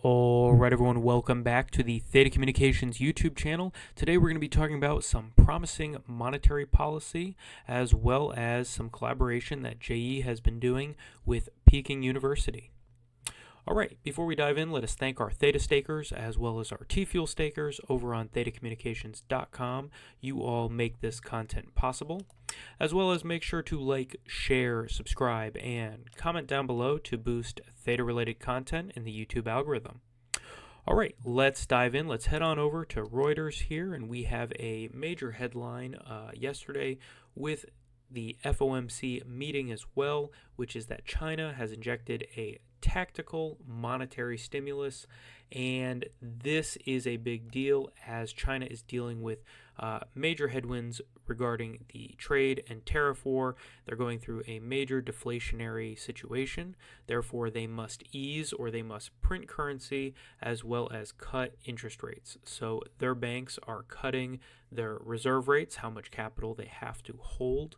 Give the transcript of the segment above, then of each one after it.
All right, everyone, welcome back to the Theta Communications YouTube channel. Today we're going to be talking about some promising monetary policy as well as some collaboration that Jieyi has been doing with Peking University. All right, before we dive in, let us thank our Theta stakers as well as our Tfuel stakers over on ThetaCommunications.com. You all make this content possible, as well as make sure to like, share, subscribe, and comment down below to boost Theta-related content in the YouTube algorithm. All right, let's dive in. Let's head on over to Reuters here, and we have a major headline yesterday with the FOMC meeting as well, which is that China has injected a tactical monetary stimulus, and this is a big deal as China is dealing with major headwinds regarding the trade and tariff war. They're going through a major deflationary situation. Therefore, they must ease or they must print currency as well as cut interest rates. So their banks are cutting their reserve rates, how much capital they have to hold,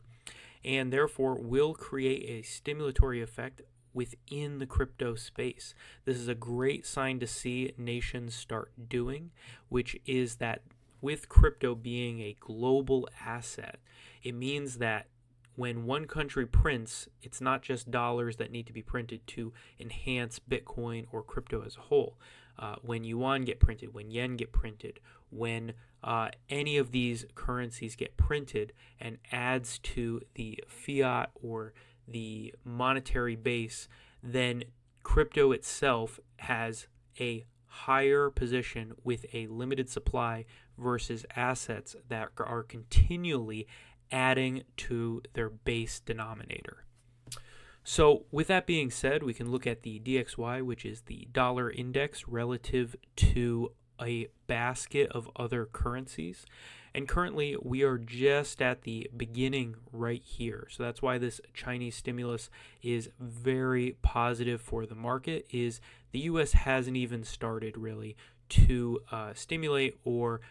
and therefore will create a stimulatory effect within the crypto space. This is a great sign to see nations start doing, which is that with crypto being a global asset, it means that when one country prints, it's not just dollars that need to be printed to enhance Bitcoin or crypto as a whole. When yuan get printed, when yen get printed, when any of these currencies get printed and adds to the fiat or the monetary base, then crypto itself has a higher position with a limited supply versus assets that are continually adding to their base denominator. So with that being said, we can look at the DXY, which is the dollar index relative to a basket of other currencies. And currently, we are just at the beginning right here. So that's why this Chinese stimulus is very positive for the market, is the U.S. hasn't even started really to stimulate or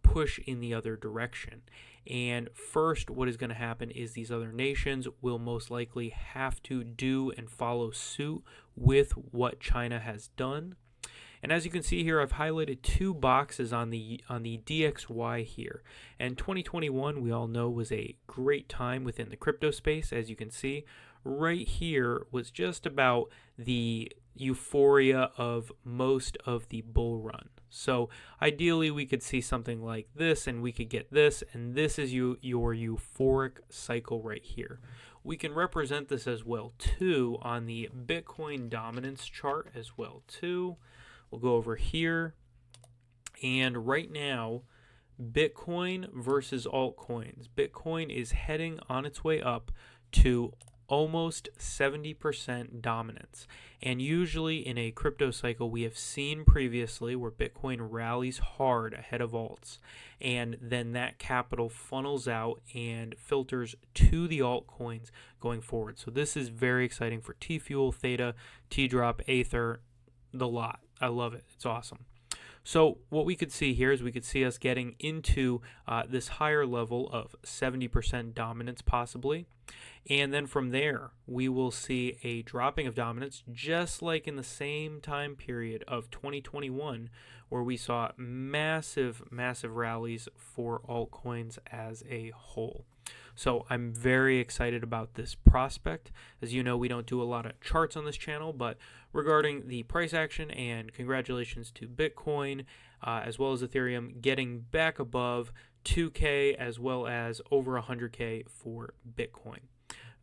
push in the other direction. And first, what is going to happen is these other nations will most likely have to do and follow suit with what China has done. And as you can see here, I've highlighted two boxes on the DXY here. And 2021, we all know, was a great time within the crypto space. As you can see, right here was just about the euphoria of most of the bull run. So ideally, we could see something like this, and we could get this, and this is your euphoric cycle right here. We can represent this as well, too, on the Bitcoin dominance chart as well, too. We'll go over here, and right now, Bitcoin versus altcoins. Bitcoin is heading on its way up to almost 70% dominance. And usually in a crypto cycle, we have seen previously where Bitcoin rallies hard ahead of alts, and then that capital funnels out and filters to the altcoins going forward. So this is very exciting for Tfuel, Theta, T-Drop, Aether, the lot. I love it. It's awesome. So what we could see here is we could see us getting into this higher level of 70% dominance possibly. And then from there, we will see a dropping of dominance, just like in the same time period of 2021, where we saw massive, massive rallies for altcoins as a whole. So I'm very excited about this prospect. As you know, we don't do a lot of charts on this channel, but regarding the price action, and congratulations to Bitcoin as well as Ethereum getting back above 2K as well as over 100K for Bitcoin.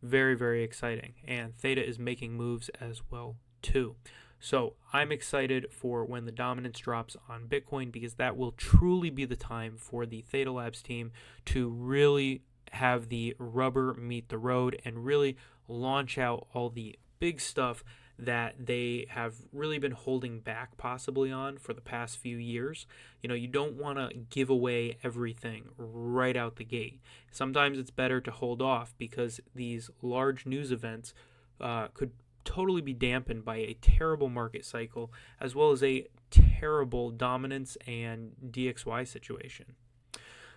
Very, very exciting. And Theta is making moves as well too. So I'm excited for when the dominance drops on Bitcoin, because that will truly be the time for the Theta Labs team to really have the rubber meet the road and really launch out all the big stuff that they have really been holding back possibly on for the past few years. You know, you don't want to give away everything right out the gate. Sometimes it's better to hold off, because these large news events could totally be dampened by a terrible market cycle as well as a terrible dominance and DXY situation.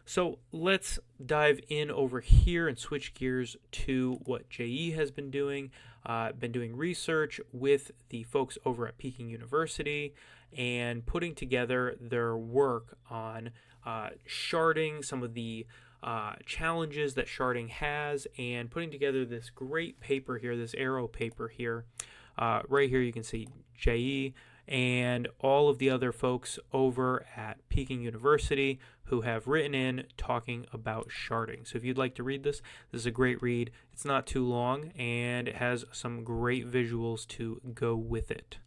So let's dive in over here and switch gears to what Jieyi has been doing. Been doing research with the folks over at Peking University and putting together their work on sharding, some of the challenges that sharding has, and putting together this great paper here, this arrow paper here. Right here you can see Jieyi and all of the other folks over at Peking University who have written in talking about sharding. So if you'd like to read this, this is a great read. It's not too long, and it has some great visuals to go with it.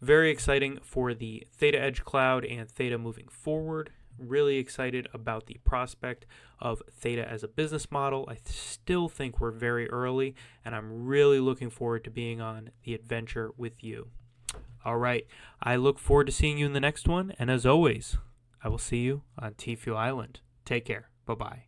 Very exciting for the Theta Edge Cloud and Theta moving forward. Really excited about the prospect of Theta as a business model. I still think we're very early, and I'm really looking forward to being on the adventure with you. All right, I look forward to seeing you in the next one, and as always, I will see you on Tfuel Island. Take care. Bye-bye.